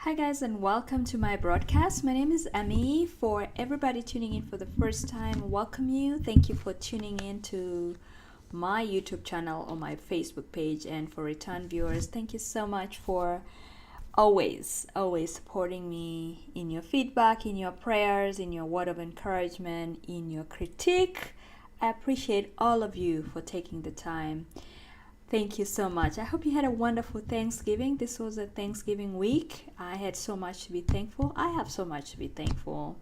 Hi, guys, and welcome to my broadcast. My name is Emmy. For everybody tuning in for the first time, welcome you. Thank you for tuning in to my YouTube channel or my Facebook page. And for return viewers, thank you so much for always supporting me in your feedback, in your prayers, in your word of encouragement, in your critique. I appreciate all of you for taking the time. Thank you so much. I hope you had a wonderful Thanksgiving. This was a Thanksgiving week. I had so much to be thankful. I have so much to be thankful.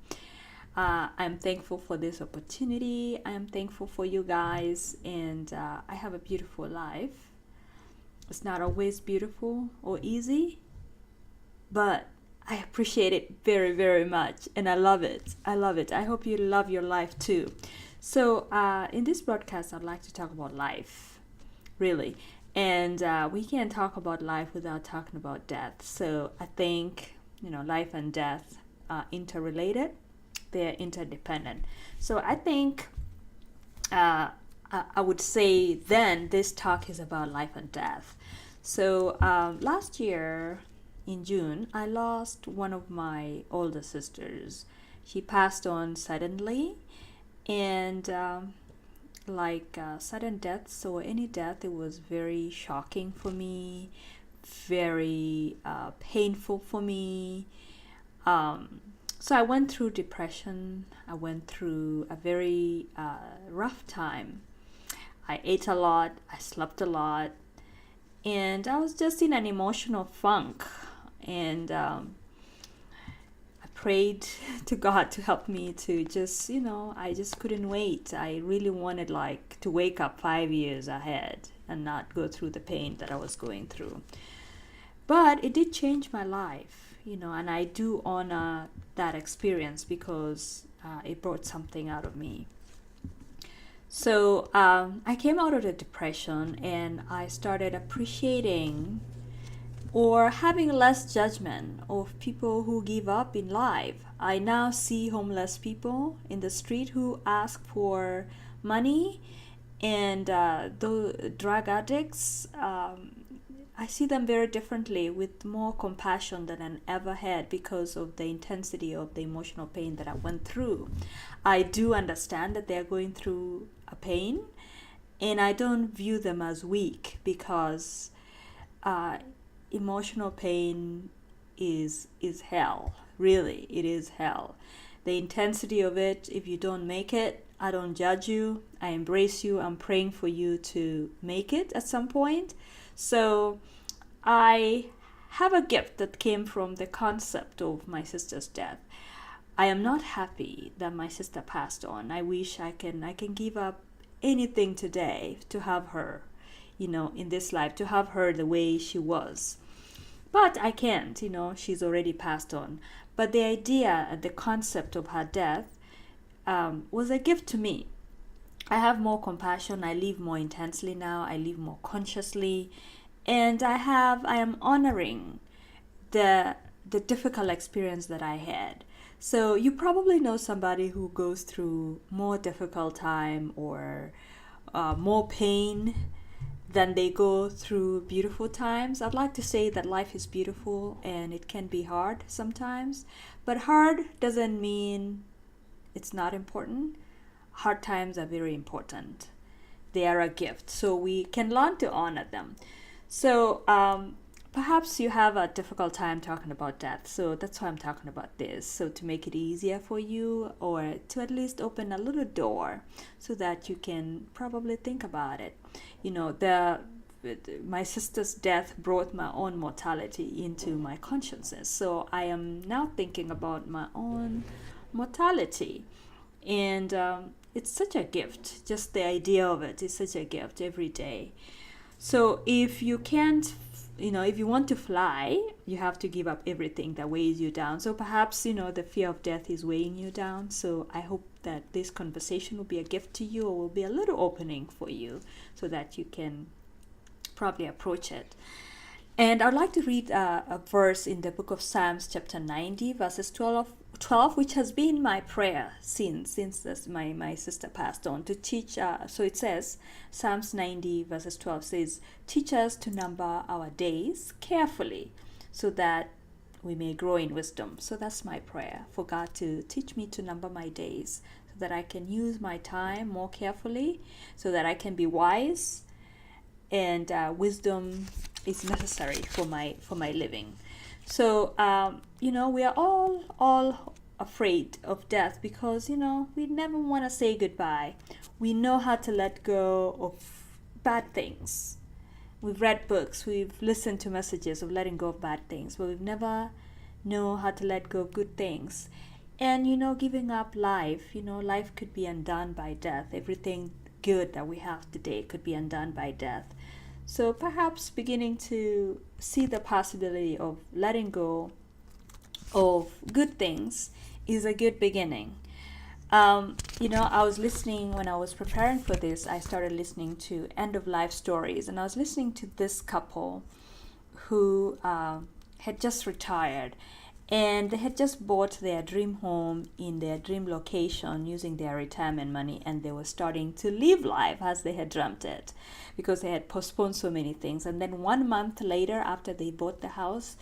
I'm thankful for this opportunity. I'm thankful for you guys, and I have a beautiful life. It's not always beautiful or easy, but I appreciate it very, very much, and I love it. I love it. I hope you love your life too. So, in this broadcast, I'd like to talk about life, really. And we can't talk about life without talking about death. So I think, life and death are interrelated, they're interdependent. So I think I would say then this talk is about life and death. So last year in June, I lost one of my older sisters. She passed on suddenly, and sudden deaths or any death, it was very shocking for me, very painful for me. So I went through depression. I went through a very rough time. I ate a lot, I slept a lot, and I was just in an emotional funk. And prayed to God to help me to just, I just couldn't wait. I really wanted to wake up 5 years ahead and not go through the pain that I was going through. But it did change my life, and I do honor that experience because it brought something out of me. So I came out of the depression and I started appreciating or having less judgment of people who give up in life. I now see homeless people in the street who ask for money, and the drug addicts, I see them very differently, with more compassion than I ever had because of the intensity of the emotional pain that I went through. I do understand that they're going through a pain, and I don't view them as weak because emotional pain is hell. Really, it is hell. The intensity of it, if you don't make it, I don't judge you. I embrace you. I'm praying for you to make it at some point. So I have a gift that came from the concept of my sister's death. I am not happy that my sister passed on. I wish I can give up anything today to have her, in this life, to have her the way she was. But I can't, she's already passed on. But the idea, the concept of her death was a gift to me. I have more compassion. I live more intensely now. I live more consciously. And I am honoring the difficult experience that I had. So you probably know somebody who goes through more difficult time or more pain than they go through beautiful times. I'd like to say that life is beautiful and it can be hard sometimes, but hard doesn't mean it's not important. Hard times are very important. They are a gift, so we can learn to honor them. So perhaps you have a difficult time talking about death, so that's why I'm talking about this. So to make it easier for you, or to at least open a little door so that you can probably think about it. My sister's death brought my own mortality into my consciousness. So I am now thinking about my own mortality. And it's such a gift. Just the idea of it is such a gift every day. So if you can't, if you want to fly, you have to give up everything that weighs you down. So perhaps, the fear of death is weighing you down. So I hope that this conversation will be a gift to you, or will be a little opening for you so that you can probably approach it. And I'd like to read a verse in the book of Psalms, chapter 90, verses 12, which has been my prayer since my sister passed on, to teach. So it says, Psalms 90, verses 12 says, "Teach us to number our days carefully, so that we may grow in wisdom. So that's my prayer, for God to teach me to number my days so that I can use my time more carefully, so that I can be wise, and wisdom is necessary for my living. So we are all afraid of death because we never want to say goodbye. We know how to let go of bad things. We've read books, we've listened to messages of letting go of bad things, but we've never know how to let go of good things. And giving up life, life could be undone by death. Everything good that we have today could be undone by death. So perhaps beginning to see the possibility of letting go of good things is a good beginning. I was listening when I was preparing for this. I started listening to end of life stories, and I was listening to this couple who had just retired, and they had just bought their dream home in their dream location using their retirement money, and they were starting to live life as they had dreamt it because they had postponed so many things. And then 1 month later, after they bought the house,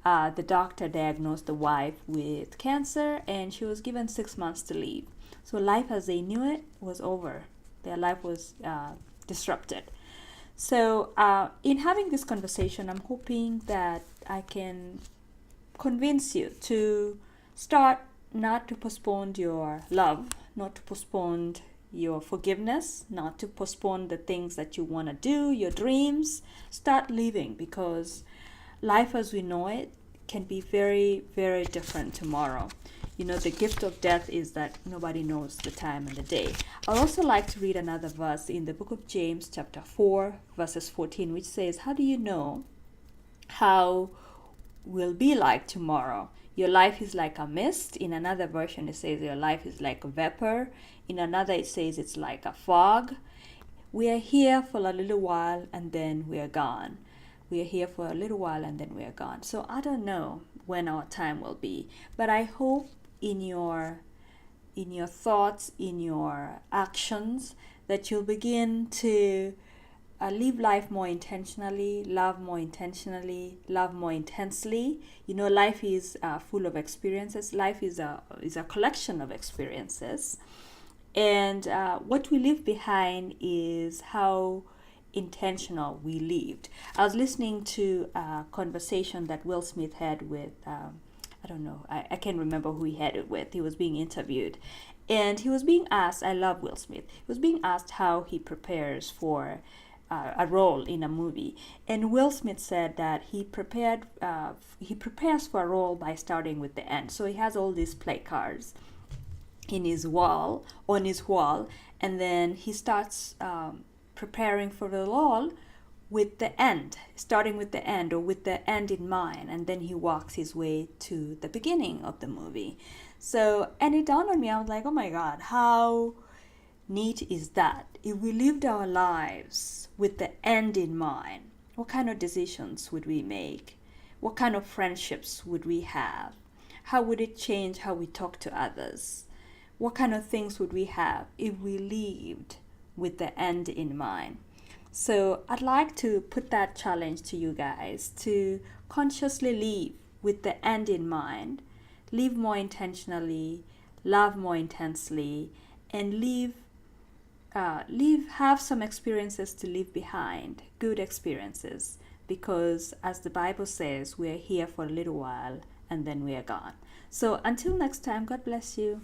the doctor diagnosed the wife with cancer, and she was given 6 months to live. So life as they knew it was over. Their life was disrupted. So in having this conversation, I'm hoping that I can convince you to start not to postpone your love, not to postpone your forgiveness, not to postpone the things that you want to do, your dreams. Start living, because life as we know it can be very, very different tomorrow. The gift of death is that nobody knows the time and the day. I'd also like to read another verse in the book of James, chapter 4, verses 14, which says, "How do you know how will be like tomorrow? Your life is like a mist." In another version, it says your life is like a vapor. In another, it says it's like a fog. We are here for a little while and then we are gone. We are here for a little while and then we are gone. So I don't know when our time will be, but I hope in your thoughts, in your actions, that you'll begin to live life more intentionally, love more intentionally, love more intensely. Life is full of experiences. Life is a collection of experiences, and what we leave behind is how intentional we lived. I was listening to a conversation that Will Smith had with I don't know, I can't remember who he had it with. He was being interviewed, and he was being asked, I love Will Smith, he was being asked how he prepares for a role in a movie. And Will Smith said that he prepares for a role by starting with the end. So he has all these play cards on his wall, and then he starts preparing for the role with the end, starting with the end, or with the end in mind, and then he walks his way to the beginning of the movie. So, and it dawned on me, I was like, oh my God, how neat is that? If we lived our lives with the end in mind, what kind of decisions would we make? What kind of friendships would we have? How would it change how we talk to others? What kind of things would we have if we lived with the end in mind? So I'd like to put that challenge to you guys to consciously live with the end in mind, live more intentionally, love more intensely, and have some experiences to leave behind, good experiences, because as the Bible says, we're here for a little while and then we are gone. So until next time, God bless you.